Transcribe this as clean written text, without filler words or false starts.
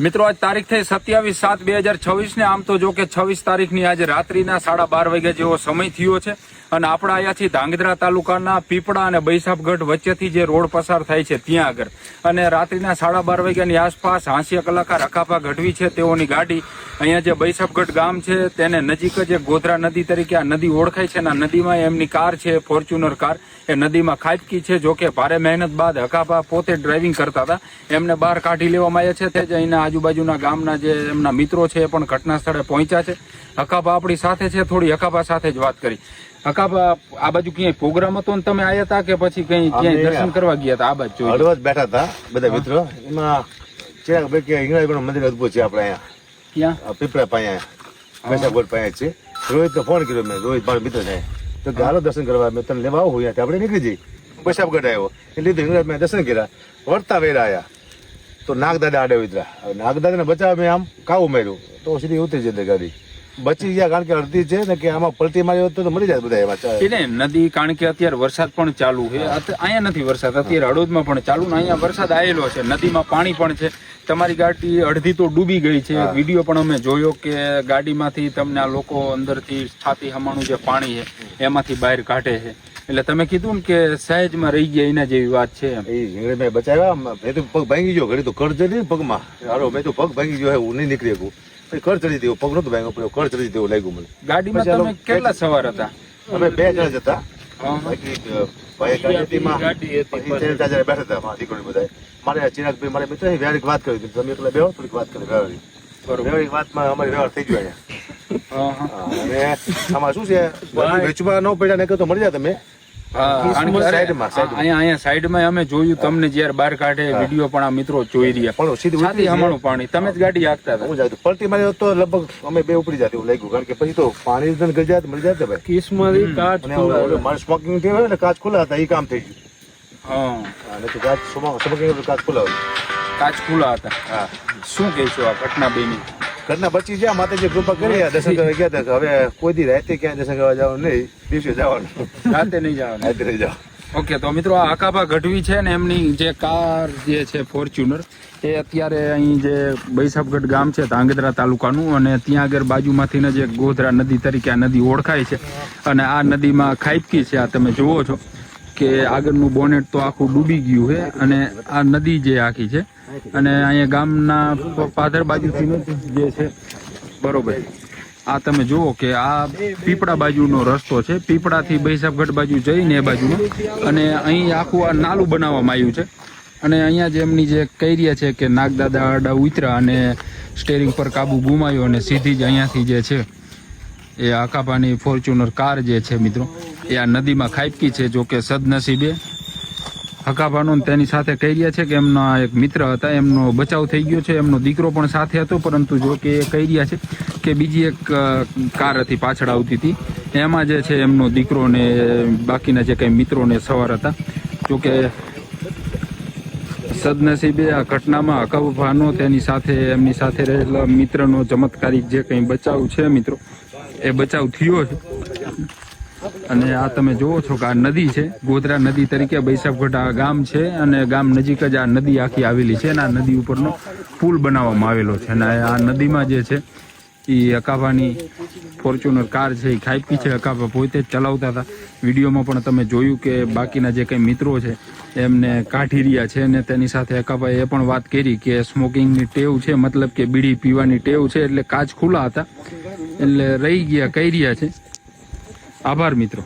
મિત્રો આજ તારીખ થઈ 27/7/2026 ને આમ તો જો કે 26 તારીખની આજે રાત્રિના 12:30 વાગ્યા જેવો સમય થયો છે અને આપણા અહીંયાથી ધાંગધ્રા તાલુકાના પીપળા અને બૈસાપગઢ વચ્ચેથી જે રોડ પસાર થાય છે ત્યાં આગળ અને રાત્રિના 12:30 વાગ્યાની આસપાસ હાંસિયા કલાકાર અકાભા ગઢવી છે તેઓની ગાડી અહીંયા જે બૈસાપગઢ ગામ છે તેને નજીક જ ગોધરા નદી તરીકે આ નદી ઓળખાય છે અને આ નદીમાં એમની કાર છે ફોર્ચ્યુનર કાર એ નદીમાં ખાબકી છે. જો કે ભારે મહેનત બાદ અકાભા પોતે ડ્રાઇવિંગ કરતા હતા, એમને બહાર કાઢી લેવામાં આવ્યા છે. તે જ અહીંના આજુબાજુના ગામના જે એમના મિત્રો છે એ પણ ઘટના સ્થળે પહોંચ્યા છે. અકાભા આપણી સાથે છે, થોડી અકાભા સાથે જ વાત કરી. અકાભા, આ બાજુ ક્યાંય પ્રોગ્રામ હતો ને તમે આવ્યા હતા કે પછી ક્યાંય દર્શન કરવા ગયા હતા? આ બાજુ હળવદ બેઠા હતા બધા મિત્રો. એમાં ચિરાગ કે હિંગળાજી મંદિર અદભુત છે આપણે અહીંયા, ક્યાં પીપળા પાસે બૈસાપગઢ પાસે છે. રોહિતને ફોન કર્યો મેં, રોહિત મારો મિત્ર છે, તો હાલો દર્શન કરવા, મેં તને લેવા આવું આપણે નીકળી જઈ. બૈસાપગઢ આવ્યો એટલે હિંગળાજ મેં દર્શન કર્યા, વળતા વેરા આવ્યા તો નાગદાદા આડે ઉતરા. નાગદાદાને બચાવવા મેં આમ કાવું માર્યું તો સીધી ઉતરી જતી ગાડી, બચી ગયા. કારણ કે અડધી છે ને કે આમાં પલટી મારી હોત તો મરી જાય બધા એમાં નદી. કારણ કે અત્યારે વરસાદ પણ ચાલુ છે, અહીંયા નથી વરસાદ, અત્યારે હળવદમાં પણ ચાલુ ને અહીંયા વરસાદ આવેલો છે, નદીમાં પાણી પણ છે. તમારી ગાડી અડધી તો ડૂબી ગઈ છે. વિડીયો પણ અમે જોયો કે ગાડીમાંથી તમને આ લોકો અંદરથી છાતી હમાણું જે પાણી છે એમાંથી બહાર કાઢે છે. એટલે તમે કીધું ને કે સહેજમાં રહી ગયા એના જેવી વાત છે. મેં બચાવ્યા, મેં તો પગ ભાંગી ગયો, ઘડી તો કર ચડી પગમાં. હારો મેં તો પગ ભાંગી ગયો, હું નહીં નીકળી શકું. કર ચડી દેવું, પગ નતો ભાંગ્યો, કર ચડી દેવું લાગ્યું મને. ગાડીમાં તમે કેટલા સવાર હતા? અમે 2 જણા જ હતા. બેઠા હતા દીકરી બધા. મારે ચિરાગભાઈ મારે મિત્ર વ્યવહારિક વાત કરી હતી, તમે એકલા બેહો, થોડીક વાત કરી વ્યવહારિક વાતમાં અમારી વ્યવહાર થઈ ગયો અહીંયા. અને આમાં શું છે, વેચવા ન પડ્યા ને તો મળી જાય તમે. અહીંયા સાઈડમાં અમે જોયું તમને જયારે બહાર કાઢે વિડીયો પણ આ મિત્રો જોઈ રહ્યા. છાતી હમાણું પાણી, તમે જ ગાડી હાંકતા હતા. પલટી મારી તો લગભગ અમે બે ઉપડી જાય એવું લાગ્યું. કારણ કે પછી તો પાણી ગઈ જાય મળી જાય ભાઈ. કિસમાંથી કાચ મારે સ્મોકિંગ થયું એટલે કાચ ખુલ્લા હતા, એ કામ થઈ ગયું. કાચ ખુલ્લા હતા. હા, શું કહીશું આ ઘટના બેની? ઘરના બચી ગયા, માતાજી કૃપા કરી, દર્શન કરવા ગયા હતા. હવે કોઈ દી રાતે ક્યાં દર્શન કરવા જવાનું નહીં, દિવસે જવાનું, રાતે નહીં જવાનું. રાતે નહીં જવાનું. ઓકે, તો મિત્રો આ અકાભા ગઢવી છે ને એમની જે કાર જે છે ફોર્ચ્યુનર એ અત્યારે અહીં જે બૈસાપગઢ ગામ છે ધાંગધ્રા તાલુકાનું, અને ત્યાં આગળ બાજુમાંથી જે ગોધરા નદી તરીકે આ નદી ઓળખાય છે અને આ નદીમાં ખાબકી છે. આ તમે જુઓ છો કે આગળનું બોનેટ તો આખું ડૂબી ગયું છે અને આ નદી જે આખી છે અને અહીંયા ગામના પાદર બાજુથી જે છે બરોબર. આ તમે જુઓ કે આ પીપળા બાજુનો રસ્તો છે, પીપળાથી બૈસાપગઢ બાજુ જઈને એ બાજુનો, અને અહીં આખું આ નાલું બનાવવામાં આવ્યું છે. અને અહીંયા જે એમની જે કૈરિયા છે કે નાગદાદા આડા ઉતરા અને સ્ટેરિંગ પર કાબુ ગુમાયો અને સીધી જ અહીંયાથી જે છે એ અકાભાની ફોર્ચ્યુનર કાર જે છે મિત્રો એ આ નદીમાં ખાબકી છે. જો કે સદનસીબે અકાભાનો તેની સાથે કૈરિયા છે કે એમના એક મિત્ર હતા, એમનો બચાવ થઈ ગયો છે. એમનો દીકરો પણ સાથે હતો, પરંતુ જો કે એ કૈરિયા છે કે બીજી એક કાર હતી પાછળ આવતી હતી, એમાં જે છે એમનો દીકરો ને બાકીના જે કંઈ મિત્રોને સવાર હતા. જો કે સદનસીબે આ ઘટનામાં અકાભાનો તેની સાથે એમની સાથે રહેલા મિત્રનો ચમત્કારિક જે કંઈ બચાવ છે મિત્રો એ બચાવ થયો છે. અને આ તમે જોવો છો કે આ નદી છે, ગોધરા નદી તરીકે બૈસાપગઢ આ ગામ છે અને ગામ નજીક જ આ નદી આખી આવેલી છે અને આ નદી ઉપરનો પુલ બનાવવામાં આવેલો છે. અને આ નદીમાં જે છે એ અકાભાની ફોર્ચ્યુનર કાર છે એ ખાબકી છે. અકાભા પોતે જ ચલાવતા હતા. વિડીયોમાં પણ તમે જોયું કે બાકીના જે કંઈ મિત્રો છે એમને કાઢી રહ્યા છે અને તેની સાથે અકાભાએ એ પણ વાત કરી કે સ્મોકિંગની ટેવ છે, મતલબ કે બીડી પીવાની ટેવ છે, એટલે કાચ ખુલ્લા હતા એટલે રહી ગયા, કહી રહ્યા છે. આભાર મિત્રો.